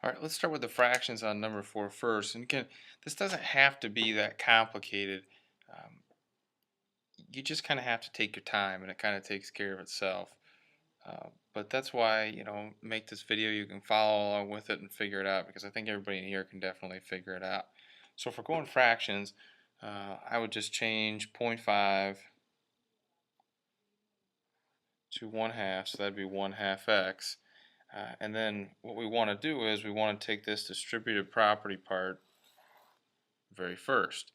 All right, let's start with the fractions on number 4 first. And again, this doesn't have to be that complicated. Um, you just kind of have to take your time, and it kind of takes care of itself. But that's why, make this video. You can follow along with it and figure it out, because I think everybody in here can definitely figure it out. So if we're going fractions, I would just change 0.5 to 1/2, so that'd be 1/2 x. And then what we want to do is we want to take this distributive property part very first.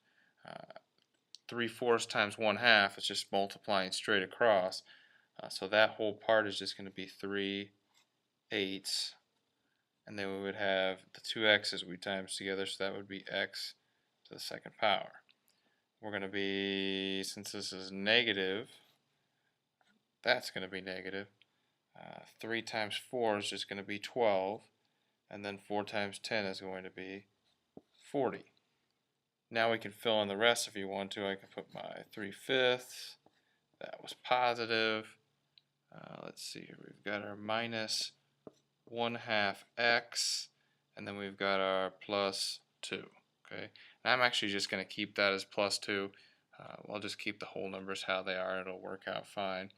3/4 times 1/2 is just multiplying straight across. So that whole part is just going to be 3/8. And then we would have the two x's we times together, so that would be x to the second power. We're going to be, since this is negative, that's going to be negative. 3 times 4 is just going to be 12, and then 4 times 10 is going to be 40. Now we can fill in the rest if you want to. I can put my 3/5. That was positive. Let's see here. We've got our minus 1/2 x, and then we've got our plus 2. Okay, and I'm actually just going to keep that as plus 2. I'll just keep the whole numbers how they are. It'll work out fine.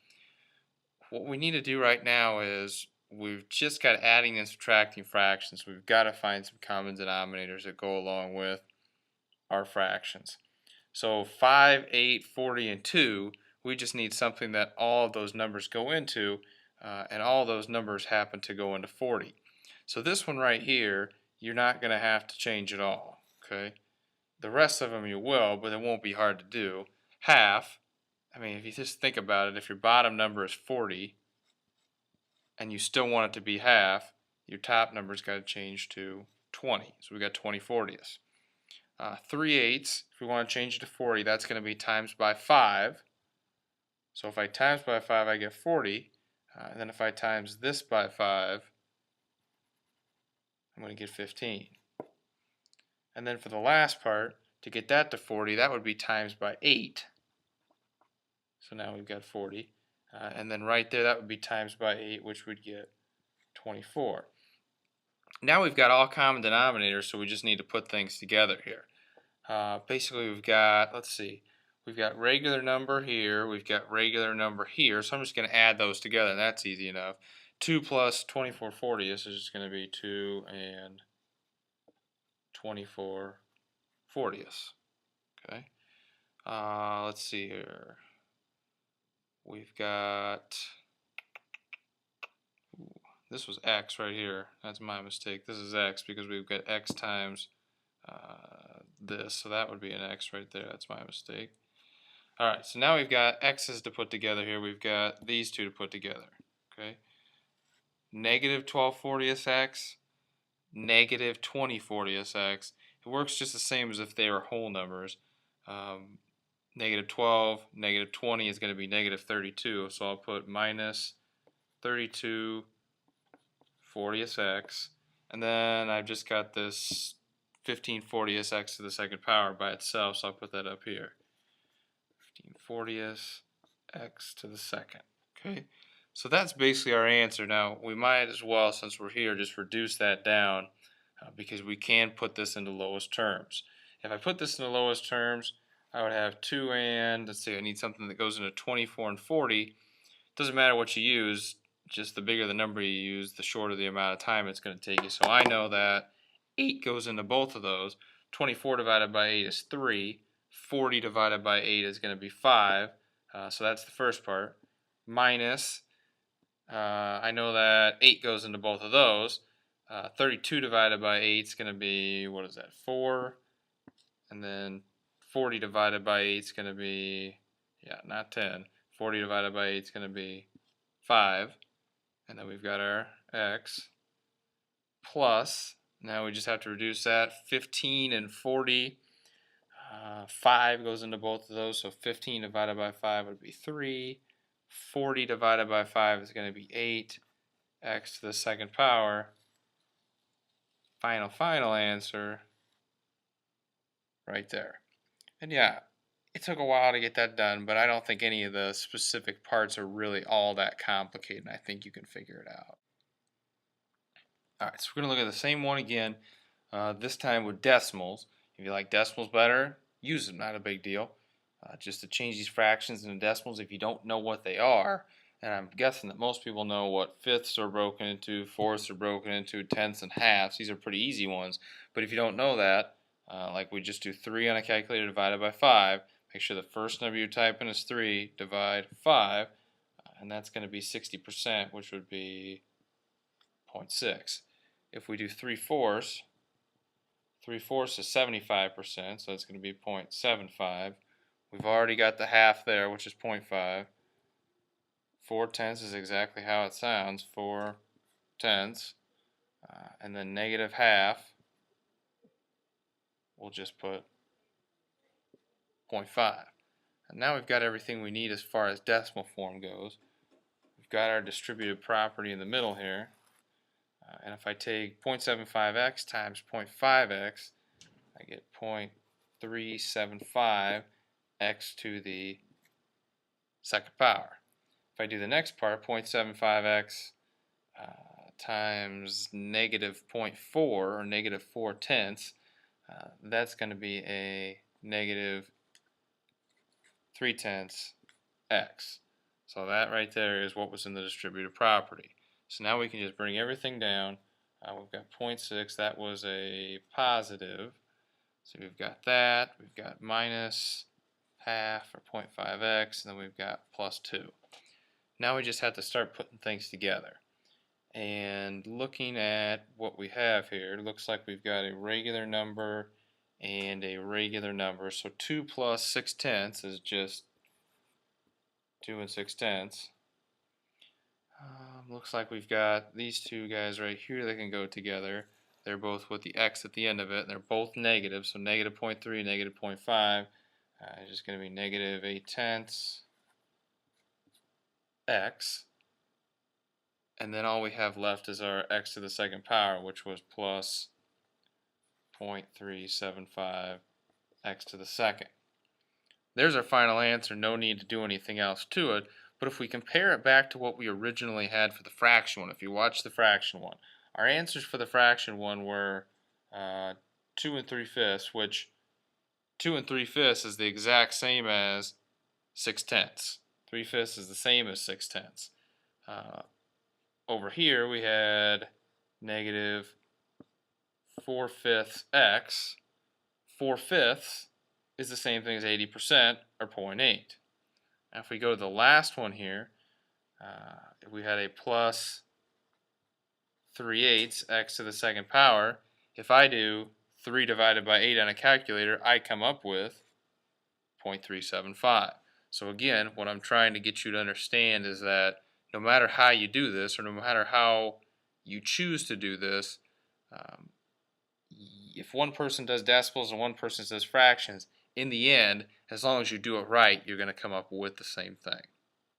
What we need to do right now is we've just got adding and subtracting fractions. We've got to find some common denominators that go along with our fractions. So 5, 8, 40, and 2, we just need something that all of those numbers go into, and all those numbers happen to go into 40. So this one right here, you're not going to have to change at all. Okay. The rest of them you will, but it won't be hard to do. Half, I mean, if you just think about it, if your bottom number is 40 and you still want it to be half, your top number's got to change to 20. So we got 20/40. 3/8, if we want to change it to 40, that's going to be times by 5. So if I times by 5, I get 40. And then if I times this by 5, I'm going to get 15. And then for the last part, to get that to 40, that would be times by 8. So now we've got 40. And then right there, that would be times by 8, which would get 24. Now we've got all common denominators, so we just need to put things together here. Basically, we've got, let's see, we've got regular number here, we've got regular number here, so I'm just going to add those together, and that's easy enough. 2 plus 24/40 is just going to be 2 and 24/40. Okay. Let's see here. We've got, this was x right here. That's my mistake. This is x because we've got x times this, so that would be an x right there. That's my mistake. Alright, so now we've got x's to put together here. We've got these two to put together. Okay. Negative 12/40 x, negative 20/40 x. It works just the same as if they were whole numbers. Negative 12, negative 20 is going to be negative 32, so I'll put minus 32/40 x, and then I've just got this 15/40 x to the second power by itself, so I'll put that up here. 15/40 x to the second. Okay, so that's basically our answer. Now we might as well, since we're here, just reduce that down because we can put this into lowest terms. If I put this into lowest terms, I would have 2 and, let's see, I need something that goes into 24 and 40. Doesn't matter what you use, just the bigger the number you use, the shorter the amount of time it's going to take you. So I know that 8 goes into both of those. 24 divided by 8 is 3. 40 divided by 8 is going to be 5. So that's the first part. Minus, I know that 8 goes into both of those. 32 divided by 8 is going to be, what is that, 4. And then 40 divided by 8 is going to be, yeah, not 10. 40 divided by 8 is going to be 5. And then we've got our x plus, now we just have to reduce that, 15 and 40. 5 goes into both of those, so 15 divided by 5 would be 3. 40 divided by 5 is going to be 8. X to the second power. Final answer right there. And yeah, it took a while to get that done, but I don't think any of the specific parts are really all that complicated, and I think you can figure it out. Alright, so we're going to look at the same one again, this time with decimals. If you like decimals better, use them, not a big deal. Just to change these fractions into decimals if you don't know what they are, and I'm guessing that most people know what fifths are broken into, fourths are broken into, tenths and halves. These are pretty easy ones, but if you don't know that, like we just do 3 on a calculator divided by 5, make sure the first number you type in is 3, divide 5, and that's going to be 60%, which would be 0.6. If we do 3/4, 3/4 is 75%, so it's going to be 0.75. We've already got the half there, which is 0.5. 4/10 is exactly how it sounds, 4/10. And then negative half, we'll just put 0.5. And now we've got everything we need as far as decimal form goes. We've got our distributive property in the middle here. And if I take 0.75x times 0.5x, I get 0.375 x to the second power. If I do the next part, 0.75x times negative 0.4 or negative 4/10, that's going to be a negative 3/10 x. So that right there is what was in the distributive property. So now we can just bring everything down. We've got 0.6, that was a positive. So we've got that, we've got minus half or 0.5x, and then we've got plus 2. Now we just have to start putting things together. And looking at what we have here, it looks like we've got a regular number and a regular number. So 2 plus 6/10 is just 2 and 6/10. Looks like we've got these two guys right here that can go together. They're both with the x at the end of it, and they're both negative, so negative 0.3, negative 0.5 is just going to be negative 8/10 x. And then all we have left is our x to the second power, which was plus 0.375 x to the second. There's our final answer. No need to do anything else to it. But if we compare it back to what we originally had for the fraction one, if you watch the fraction one, our answers for the fraction one were 2 and 3/5, which 2 and 3/5 is the exact same as 6/10. 3/5 is the same as 6/10. Over here we had negative 4/5 x. 4/5 is the same thing as 80% or 0.8. Now if we go to the last one here, we had a plus 3/8 x to the second power. If I do 3 divided by 8 on a calculator, I come up with 0.375. So again, what I'm trying to get you to understand is that no matter how you do this, or no matter how you choose to do this, if one person does decimals and one person does fractions, in the end, as long as you do it right, you're going to come up with the same thing.